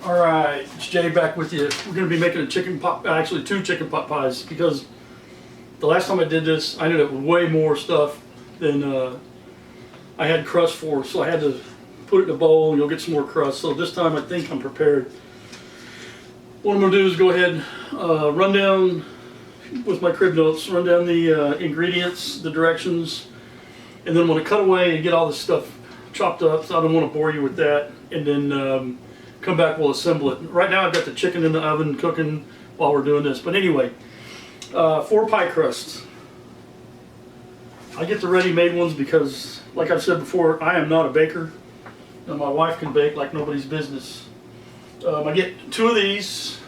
Alright, it's Jay back with you. We're going to be making a chicken pot, actually 2 chicken pot pies, because the last time I did this I ended up with way more stuff than I had crust for, so I had to put it in a bowl and you'll get some more crust. So this time I think I'm prepared. What I'm going to do is go ahead, run down with my crib notes, run down the ingredients, the directions, and then I'm going to cut away and get all this stuff chopped up, so I don't want to bore you with that, and then come back, we'll assemble it. Right now I've got the chicken in the oven cooking while we're doing this. But anyway, 4 pie crusts. I get the ready-made ones because, like I've said before, I am not a baker. And my wife can bake like nobody's business. I get 2 of these,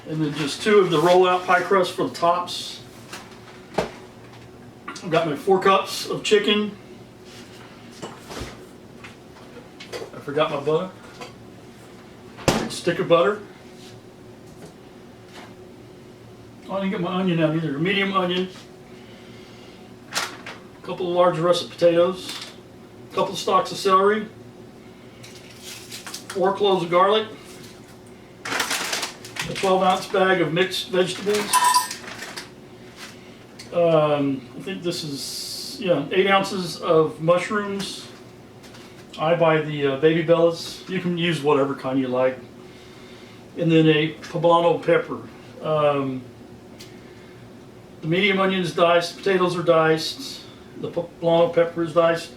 and then just 2 of the roll-out pie crust for the tops. I've got my 4 cups of chicken. I forgot my butter. A stick of butter. Oh, I didn't get my onion out either. A medium onion. A couple of large russet potatoes. A couple of stalks of celery. 4 cloves of garlic. A 12-ounce bag of mixed vegetables. I think this is 8 ounces of mushrooms. I buy the baby bellas. You can use whatever kind you like. And then a poblano pepper. The medium onion is diced, potatoes are diced, the poblano pepper is diced.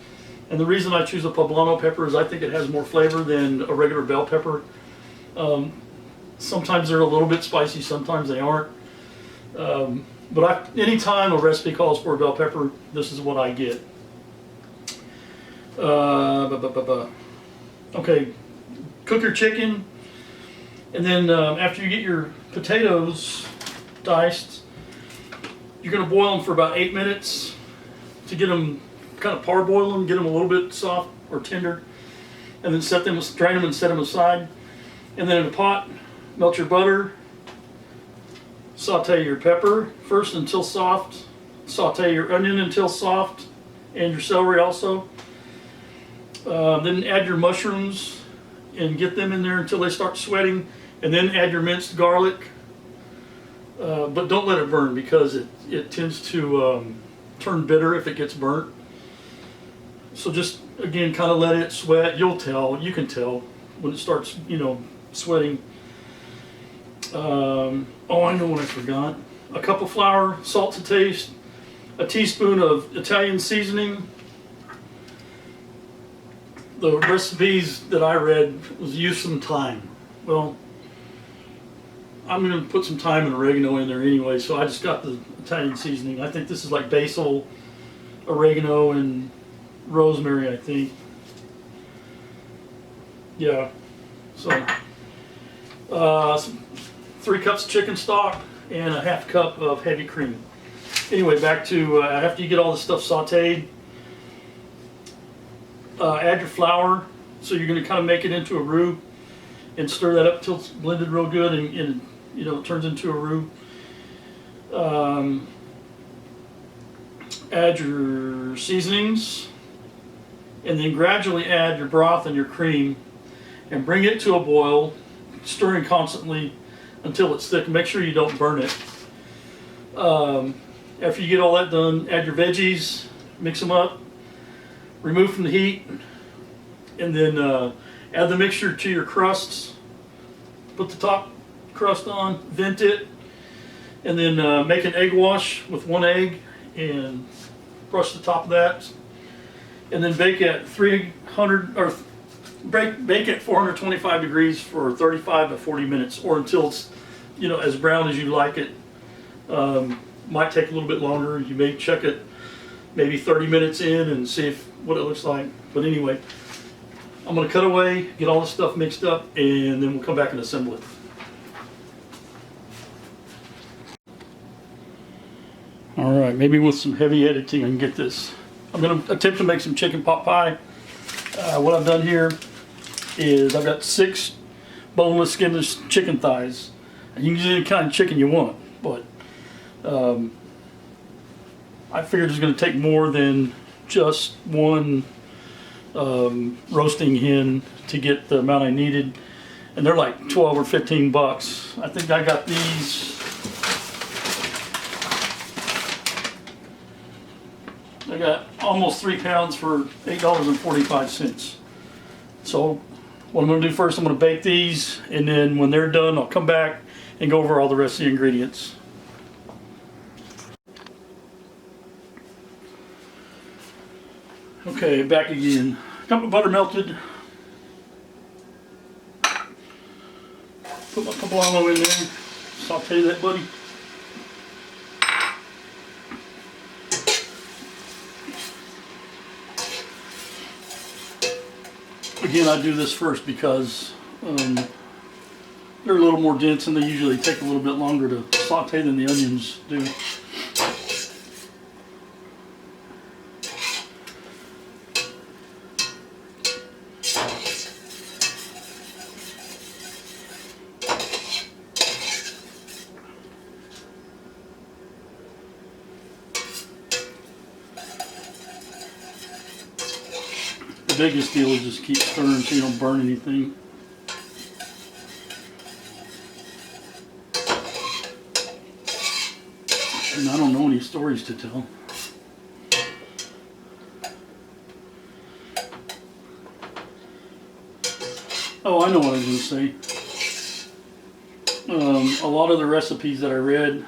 And the reason I choose a poblano pepper is I think it has more flavor than a regular bell pepper. Sometimes they're a little bit spicy, sometimes they aren't. But anytime a recipe calls for a bell pepper, this is what I get. Okay, cook your chicken, and then after you get your potatoes diced, you're going to boil them for about 8 minutes to get them, kind of parboil them, get them a little bit soft or tender, and then drain them and set them aside. And then in a pot, melt your butter, saute your pepper first until soft, saute your onion until soft, and your celery also. Then add your mushrooms and get them in there until they start sweating, and then add your minced garlic. But don't let it burn, because it tends to turn bitter if it gets burnt. So just, again, kind of let it sweat. You can tell when it starts, sweating. Oh, I know what I forgot. A cup of flour, salt to taste, a teaspoon of Italian seasoning. The recipes that I read was use some thyme. Well, I'm going to put some thyme and oregano in there anyway, so I just got the Italian seasoning. I think this is like basil, oregano, and rosemary, I think. Yeah. So, 3 cups of chicken stock and a ½ cup of heavy cream. Anyway, back to after you get all this stuff sauteed, add your flour. So you're going to kind of make it into a roux and stir that up until it's blended real good, and it turns into a roux. Add your seasonings, and then gradually add your broth and your cream, and bring it to a boil, stirring constantly until it's thick. Make sure you don't burn it. After you get all that done, add your veggies, mix them up, remove from the heat, and then add the mixture to your crusts. Put the top crust on, vent it, and then make an egg wash with 1 egg and brush the top of that. And then bake at 425 degrees for 35 to 40 minutes, or until it's as brown as you like it. Might take a little bit longer. You may check it maybe 30 minutes in and see what it looks like. But anyway, I'm going to cut away, get all this stuff mixed up, and then we'll come back and assemble it. Alright, maybe with some heavy editing I can get this. I'm going to attempt to make some chicken pot pie. What I've done here is I've got 6 boneless, skinless chicken thighs. And you can use any kind of chicken you want, but I figured it's going to take more than just one roasting hen to get the amount I needed, and they're like 12 or 15 bucks. I think I got these. I got almost 3 pounds for $8.45. So what I'm going to do first, I'm going to bake these, and then when they're done, I'll come back and go over all the rest of the ingredients. Okay, back again. Got my butter melted. Put my poblano in there. Saute that, buddy. Again, I do this first because they're a little more dense and they usually take a little bit longer to saute than the onions do. The biggest deal is just keep stirring so you don't burn anything. And I don't know any stories to tell. Oh, I know what I was going to say. A lot of the recipes that I read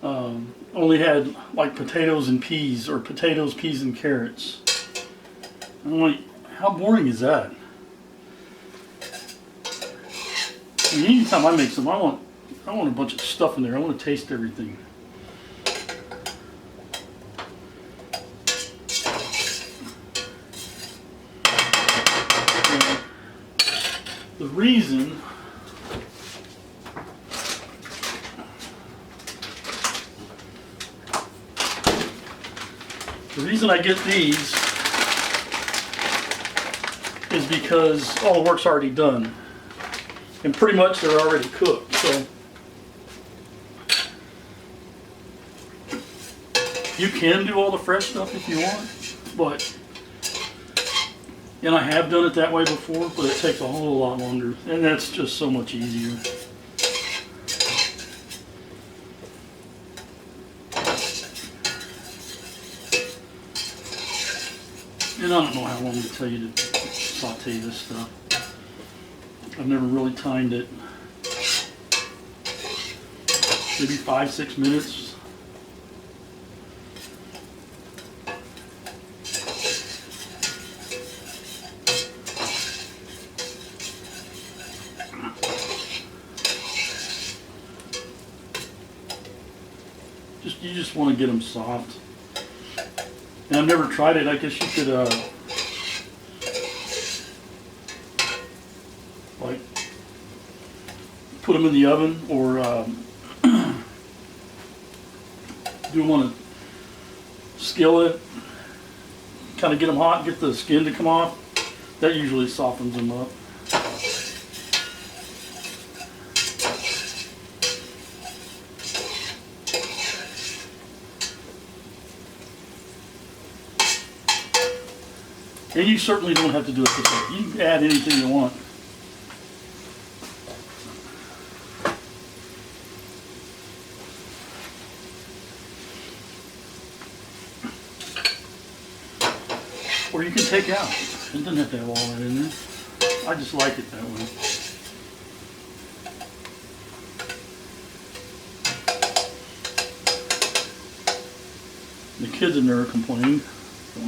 only had like potatoes and peas, or potatoes, peas, and carrots. I'm like, how boring is that? I mean, anytime I make some, I want a bunch of stuff in there. I want to taste everything. And the reason I get these is because all the work's already done, and pretty much they're already cooked. So you can do all the fresh stuff if you want, and I have done it that way before, but it takes a whole lot longer, and that's just so much easier. And I don't know how long to tell you to saute this stuff. I've never really timed it. Maybe 5-6 minutes. You just want to get them soft. And I've never tried it. I guess you could like put them in the oven, or do them on a skillet. Kind of get them hot, get the skin to come off. That usually softens them up. And you certainly don't have to do it this way. You can add anything you want. Or you can take out. It doesn't have to have all that in there. I just like it that way. The kids have never complained. So.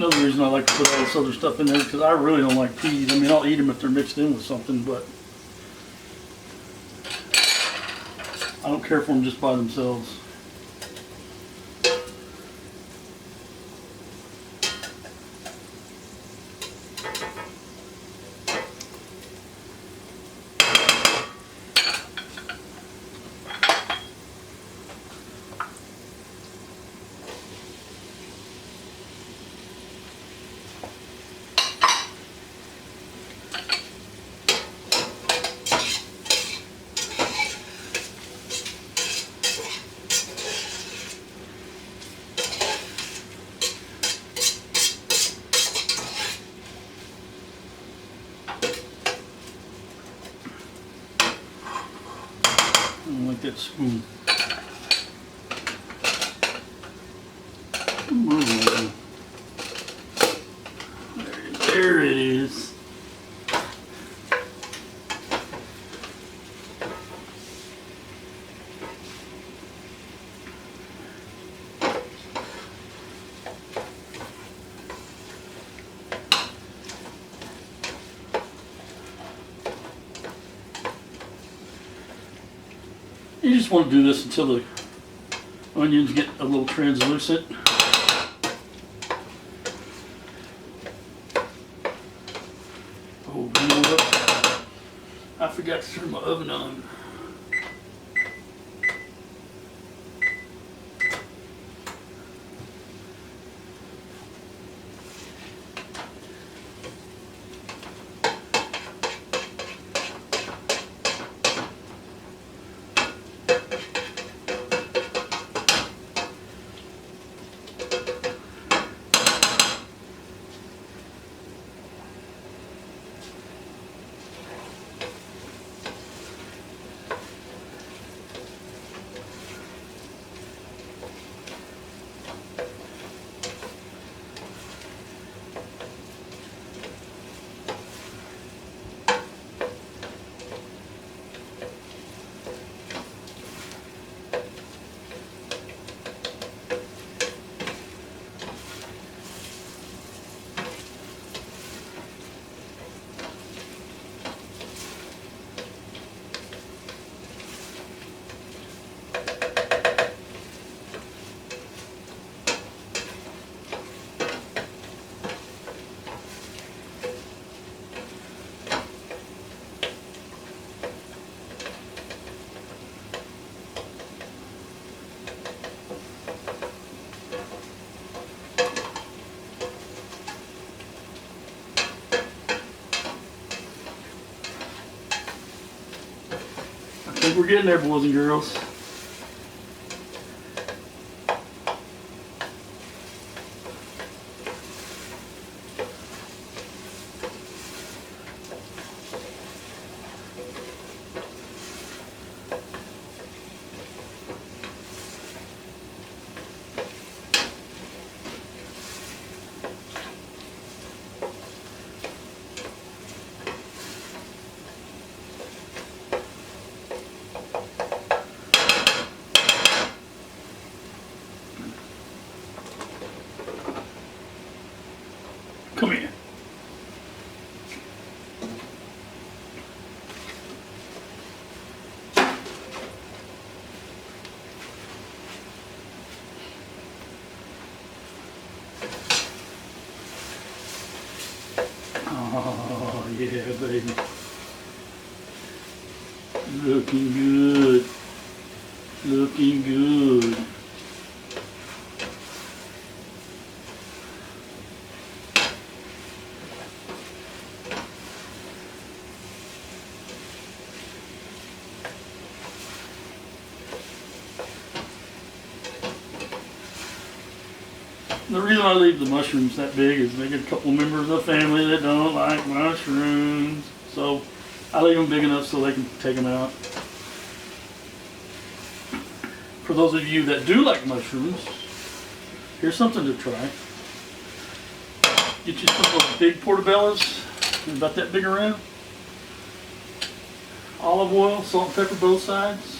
Another reason I like to put all this other stuff in there because I really don't like peas. I mean, I'll eat them if they're mixed in with something, but I don't care for them just by themselves. I don't like that spoon. There it is. You just want to do this until the onions get a little translucent. Oh, you know what? I forgot to turn my oven on. I think we're getting there, boys and girls. Come here. Oh, yeah, baby. Looking good. Looking good. The reason I leave the mushrooms that big is they get a couple members of the family that don't like mushrooms. So I leave them big enough so they can take them out. For those of you that do like mushrooms, here's something to try. Get you some of those big portobellos, about that big around. Olive oil, salt and pepper both sides.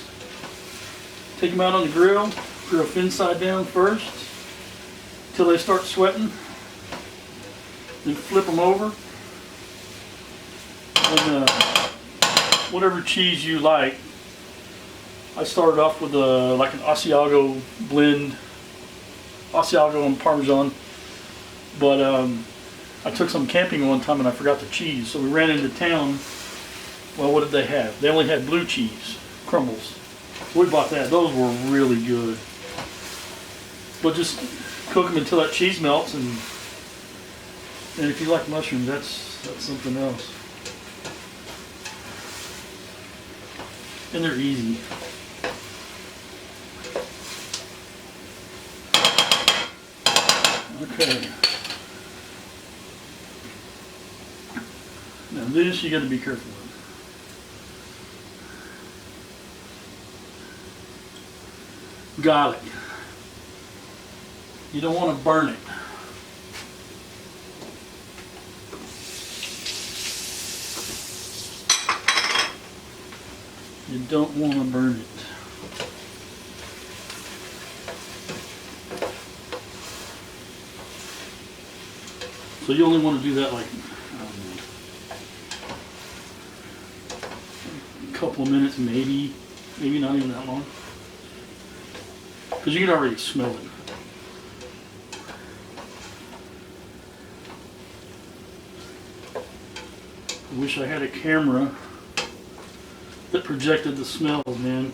Take them out on the grill, thin side down first. Till they start sweating. Then flip them over. And whatever cheese you like. I started off with like an Asiago blend, Asiago and Parmesan. But I took some camping one time and I forgot the cheese. So we ran into town. Well, what did they have? They only had blue cheese, crumbles. We bought that. Those were really good. But just cook them until that cheese melts, and if you like mushrooms, that's something else. And they're easy. Okay. Now this you got to be careful with. Garlic. You don't want to burn it. You don't want to burn it. So you only want to do that like a couple of minutes, maybe not even that long. Because you can already smell it. I wish I had a camera that projected the smells, man.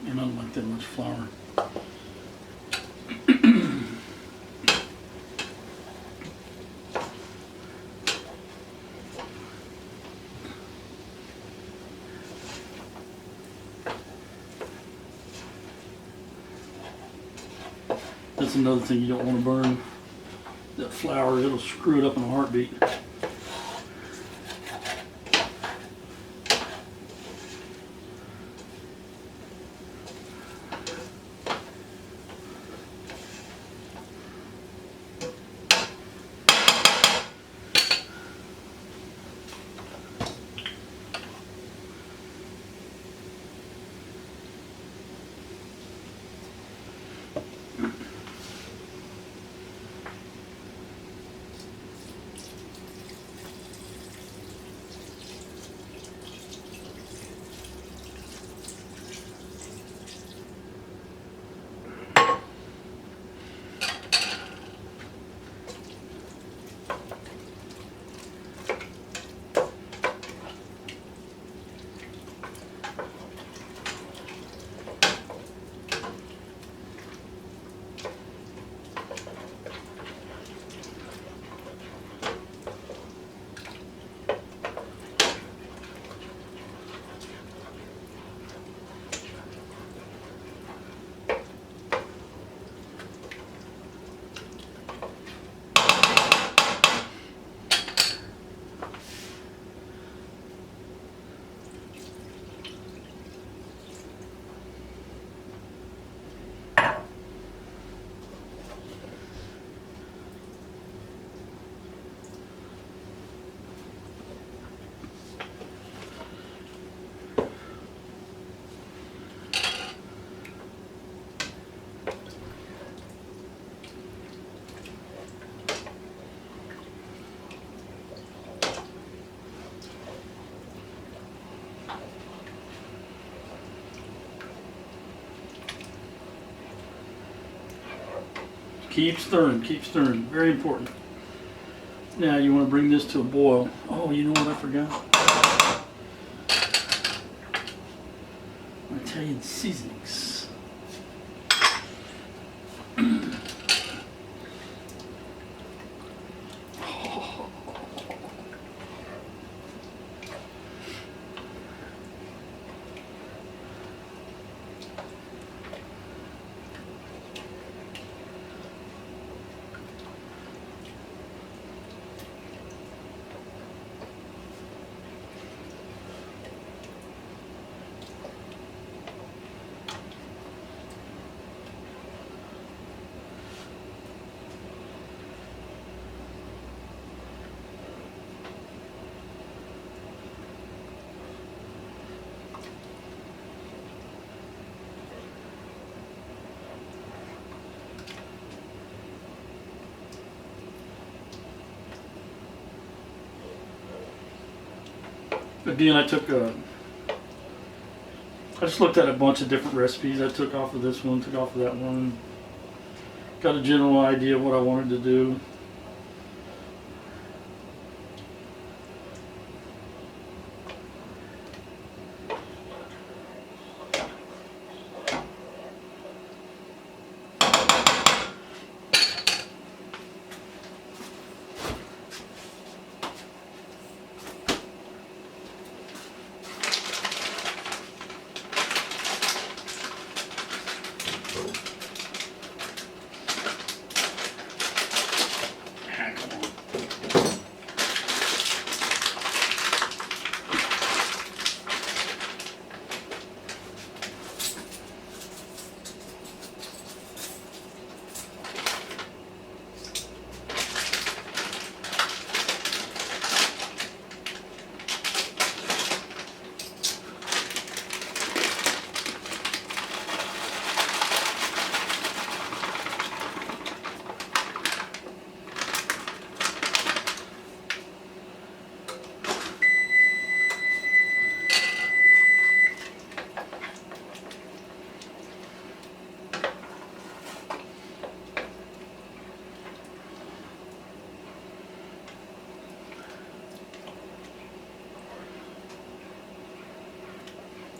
And I don't like that much flour. That's another thing you don't want to burn. That flour, it'll screw it up in a heartbeat. Keep stirring, very important. Now you want to bring this to a boil. Oh, you know what I forgot? Italian seasonings. again, I just looked at a bunch of different recipes. I took off of this one, took off of that one. Got a general idea of what I wanted to do.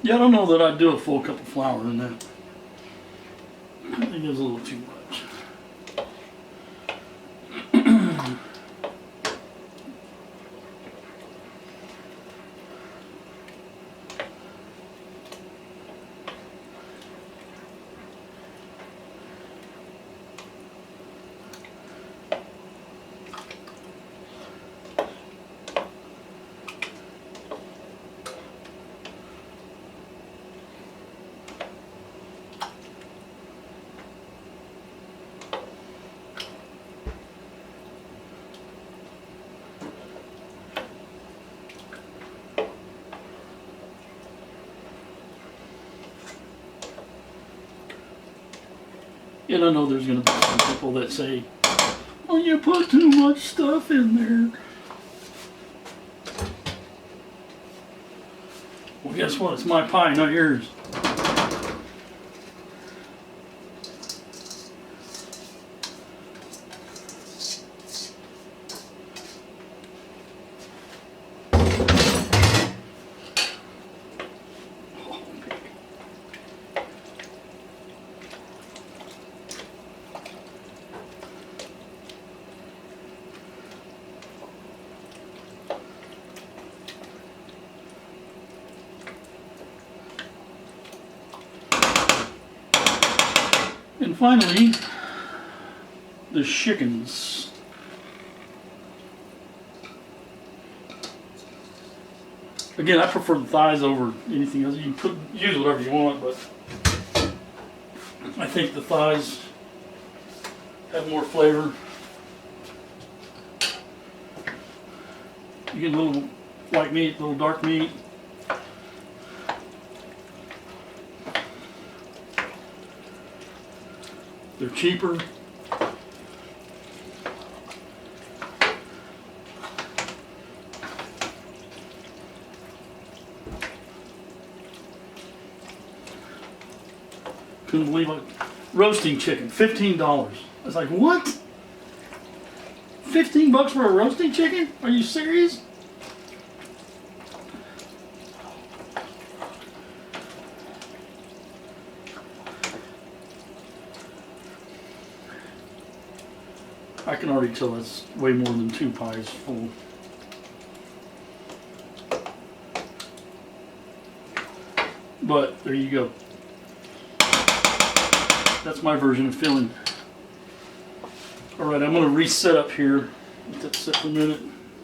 Yeah, I don't know that I'd do a full cup of flour in that. I think it was a little too much. And I know there's going to be some people that say, "Oh, you put too much stuff in there." Well, guess what? It's my pie, not yours. And finally, the chickens. Again, I prefer the thighs over anything else. You can use whatever you want, but I think the thighs have more flavor. You get a little white meat, a little dark meat. They're cheaper. Couldn't believe it. Roasting chicken, $15. I was like, what? 15 bucks for a roasting chicken? Are you serious? I can already tell that's way more than 2 pies full. But there you go. That's my version of filling. Alright, I'm going to reset up here. Let that sit for a minute.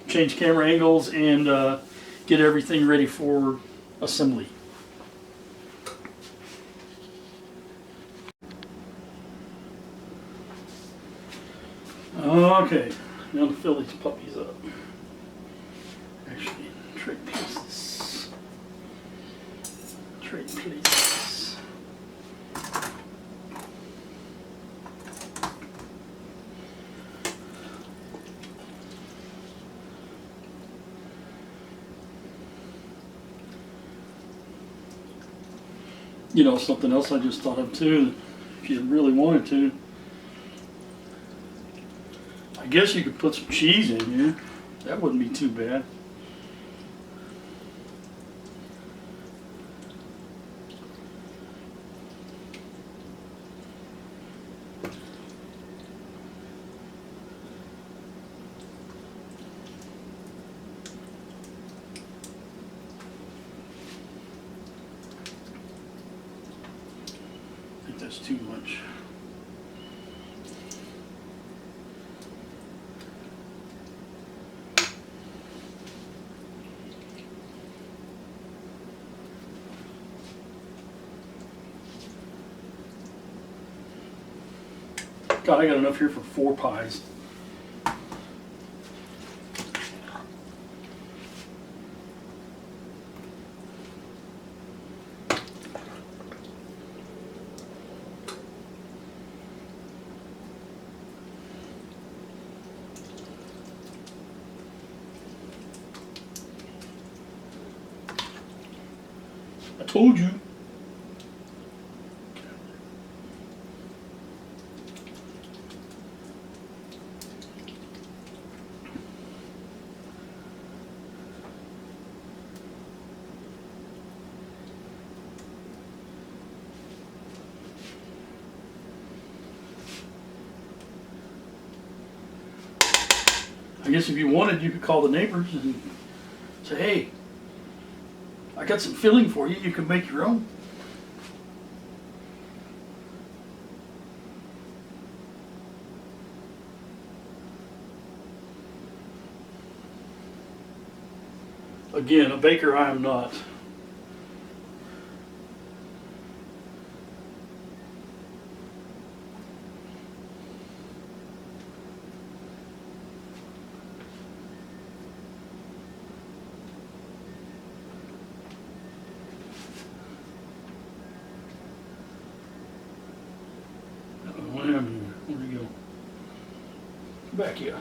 Change camera angles and get everything ready for assembly. Okay, now to fill these puppies up. Actually, trade pieces. Trade pieces. You know, something else I just thought of too, if you really wanted to. I guess you could put some cheese in here. That wouldn't be too bad. I think that's too much. God, I got enough here for 4 pies. I told you. I guess if you wanted, you could call the neighbors and say, hey, I got some filling for you. You can make your own. Again, a baker I am not. Where'd he go? Back here.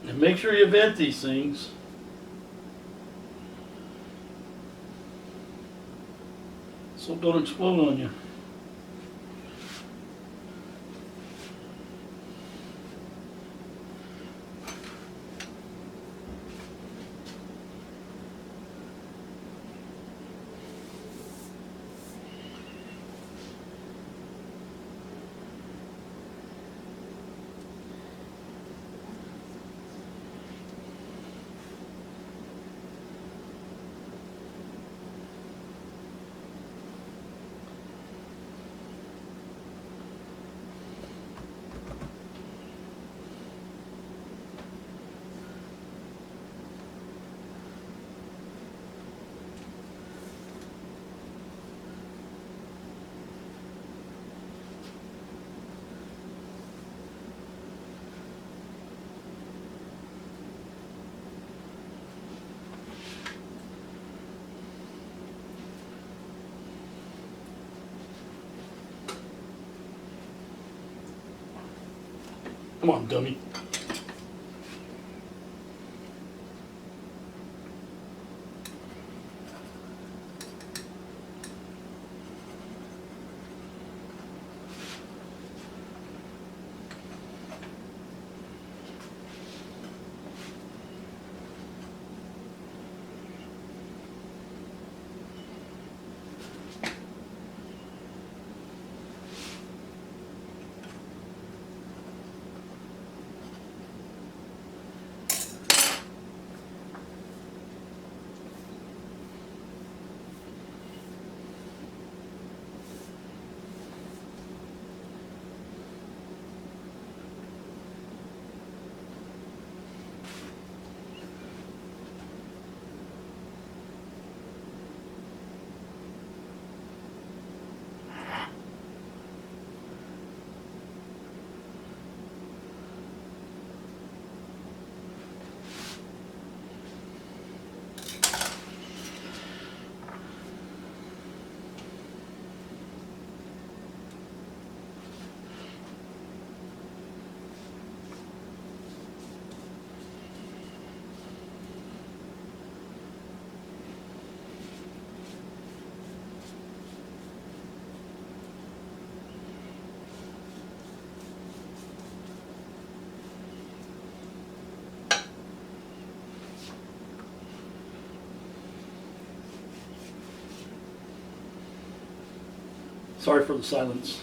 And make sure you vent these things. So it don't explode on you. Come on, dummy. Sorry for the silence.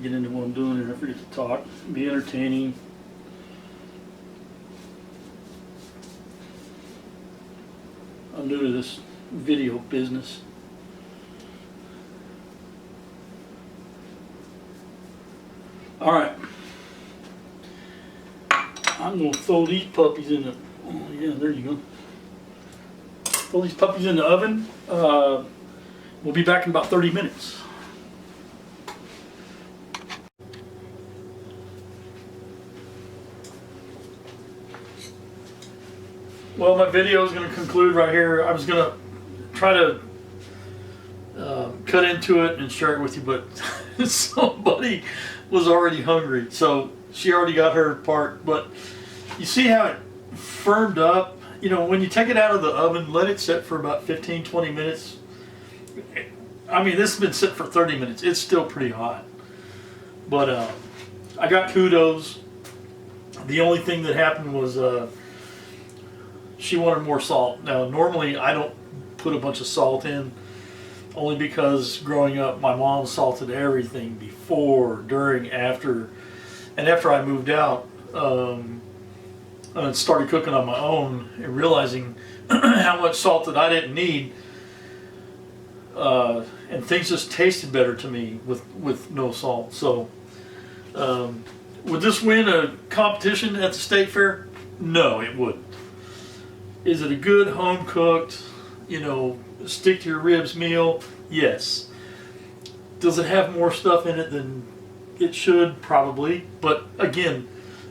Get into what I'm doing and I forget to talk. Be entertaining. I'm new to this video business. All right. I'm gonna throw these puppies in the. Oh yeah, there you go. Throw these puppies in the oven. We'll be back in about 30 minutes. Well, my video is going to conclude right here. I was going to try to cut into it and share it with you, but somebody was already hungry, so she already got her part. But you see how it firmed up? You know, when you take it out of the oven, let it sit for about 15-20 minutes. I mean, this has been sitting for 30 minutes. It's still pretty hot. But I got kudos. The only thing that happened was she wanted more salt. Now, normally I don't put a bunch of salt in, only because growing up my mom salted everything before, during, after. And after I moved out and started cooking on my own and realizing how much salt that I didn't need, and things just tasted better to me with no salt. So would this win a competition at the state fair? No, it wouldn't. Is it a good home cooked, you know, stick to your ribs meal? Yes. Does it have more stuff in it than it should? Probably. But again,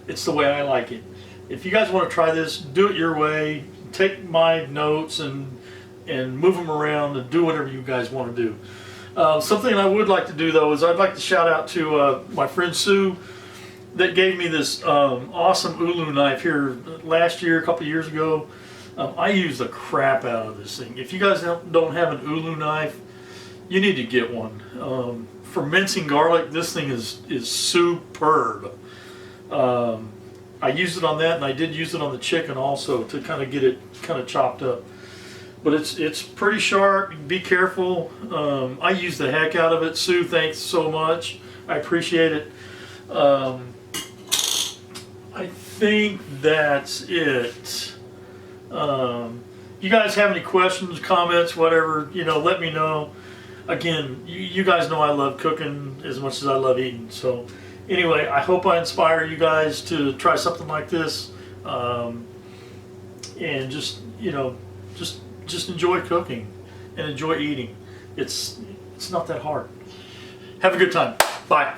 it's the way I like it. If you guys want to try this, do it your way. Take my notes and move them around and do whatever you guys want to do. Something I would like to do though is I'd like to shout out to my friend Sue that gave me this awesome ulu knife here last year, a couple years ago. I use the crap out of this thing. If you guys don't have an ulu knife, you need to get one. For mincing garlic, this thing is superb. I used it on that, and I did use it on the chicken also to kind of get it kind of chopped up. But it's pretty sharp. Be careful. I use the heck out of it. Sue, thanks so much. I appreciate it. I think that's it. You guys have any questions, comments, whatever, you know, let me know. Again, you guys know I love cooking as much as I love eating. So anyway, I hope I inspire you guys to try something like this, and just, you know, just enjoy cooking and enjoy eating. It's not that hard. Have a good time. Bye.